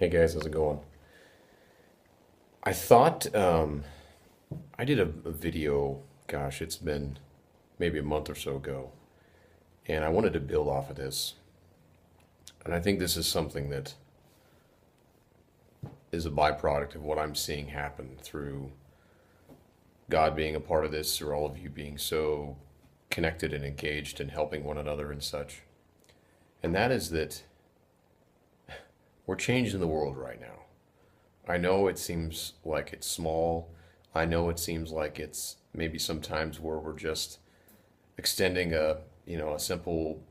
Hey guys, how's it going? I thought I did a video, gosh, it's been maybe a month or so ago, and I wanted to build off of this. And I think this is something that is a byproduct of what I'm seeing happen through God being a part of this, or all of you being so connected and engaged and helping one another and such. And that is that we're changing the world right now. I know it seems like it's small. I know it seems like it's maybe sometimes where we're just extending a simple,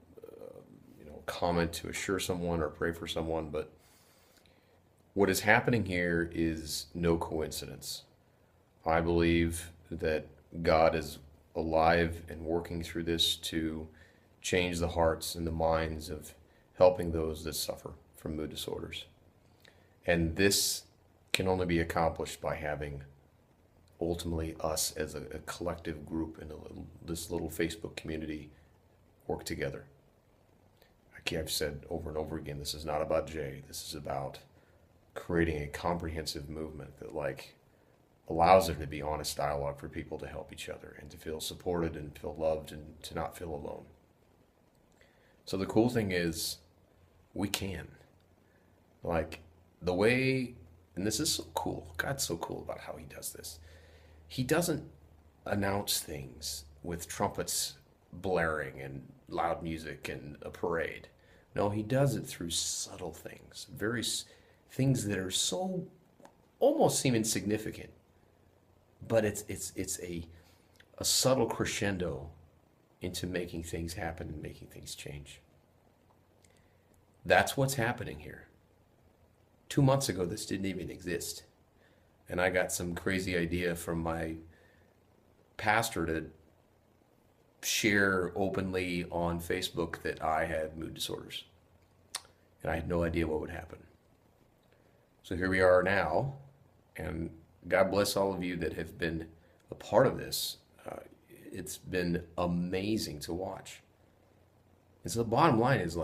comment to assure someone or pray for someone, but what is happening here is no coincidence. I believe that God is alive and working through this to change the hearts and the minds of helping those that suffer from mood disorders. And this can only be accomplished by having ultimately us as a collective group in this little Facebook community work together. I've said over and over again, this is not about Jay. This is about creating a comprehensive movement that allows there to be honest dialogue for people to help each other and to feel supported and feel loved and to not feel alone. So the cool thing is we can. Like the way, and this is so cool. God's so cool about how he does this. He doesn't announce things with trumpets blaring and loud music and a parade. No, he does it through subtle things, things that are so almost seem insignificant, but it's a subtle crescendo into making things happen and making things change. That's what's happening here. 2 months ago, this didn't even exist. And I got some crazy idea from my pastor to share openly on Facebook that I had mood disorders. And I had no idea what would happen. So here we are now, and God bless all of you that have been a part of this. It's been amazing to watch. And so the bottom line is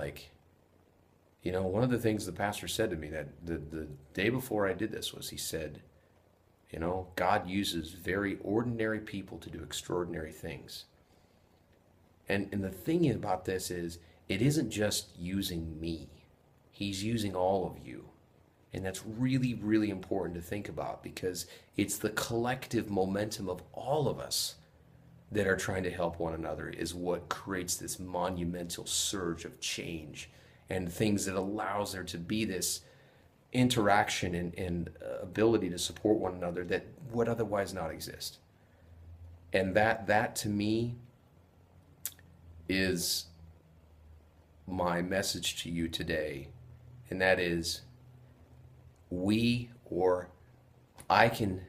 one of the things the pastor said to me that the day before I did this was he said, God uses very ordinary people to do extraordinary things. And the thing about this is, it isn't just using me. He's using all of you. And that's really, really important to think about because it's the collective momentum of all of us that are trying to help one another is what creates this monumental surge of change and things that allows there to be this interaction and ability to support one another that would otherwise not exist. And that to me is my message to you today, and that is I can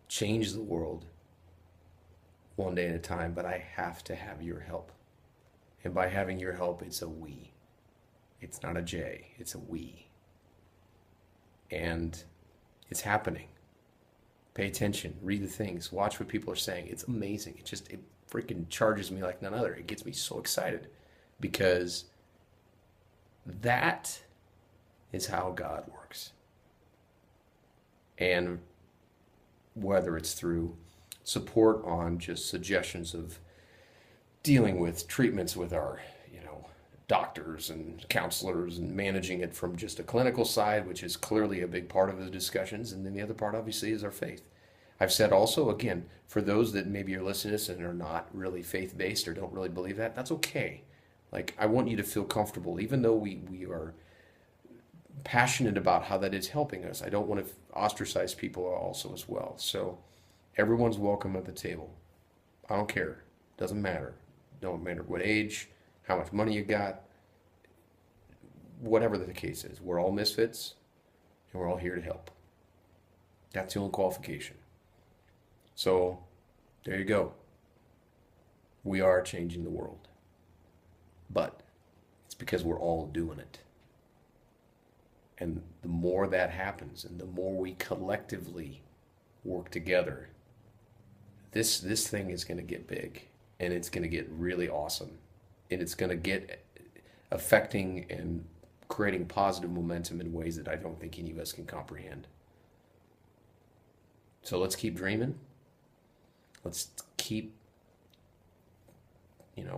change the world one day at a time, but I have to have your help. And by having your help, it's a we. It's not a J, it's a we. And it's happening. Pay attention, read the things, watch what people are saying. It's amazing. It freaking charges me like none other. It gets me so excited because that is how God works. And whether it's through support on just suggestions of dealing with treatments with our, doctors and counselors and managing it from just a clinical side, which is clearly a big part of the discussions. And then the other part, obviously, is our faith. I've said also, again, for those that maybe are listening to this and are not really faith-based or don't really believe that, that's okay. I want you to feel comfortable, even though we are passionate about how that is helping us. I don't want to ostracize people also as well. So everyone's welcome at the table. I don't care. Doesn't matter. Don't matter what age, how much money you got, whatever the case is. We're all misfits, and we're all here to help. That's the only qualification. So there you go. We are changing the world. But it's because we're all doing it. And the more that happens, and the more we collectively work together, this thing is going to get big, and it's going to get really awesome, and it's going to get affecting and creating positive momentum in ways that I don't think any of us can comprehend. So let's keep dreaming. Let's keep,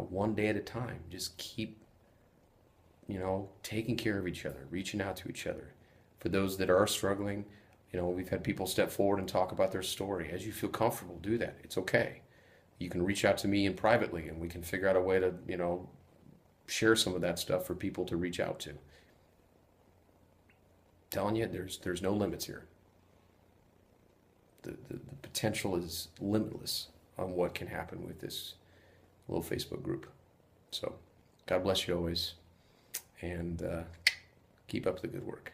one day at a time. Just keep, taking care of each other, reaching out to each other. For those that are struggling, we've had people step forward and talk about their story. As you feel comfortable, do that. It's okay. You can reach out to me and privately, and we can figure out a way to, share some of that stuff for people to reach out to. Telling you, there's no limits here. The potential is limitless on what can happen with this little Facebook group. So, God bless you always, and keep up the good work.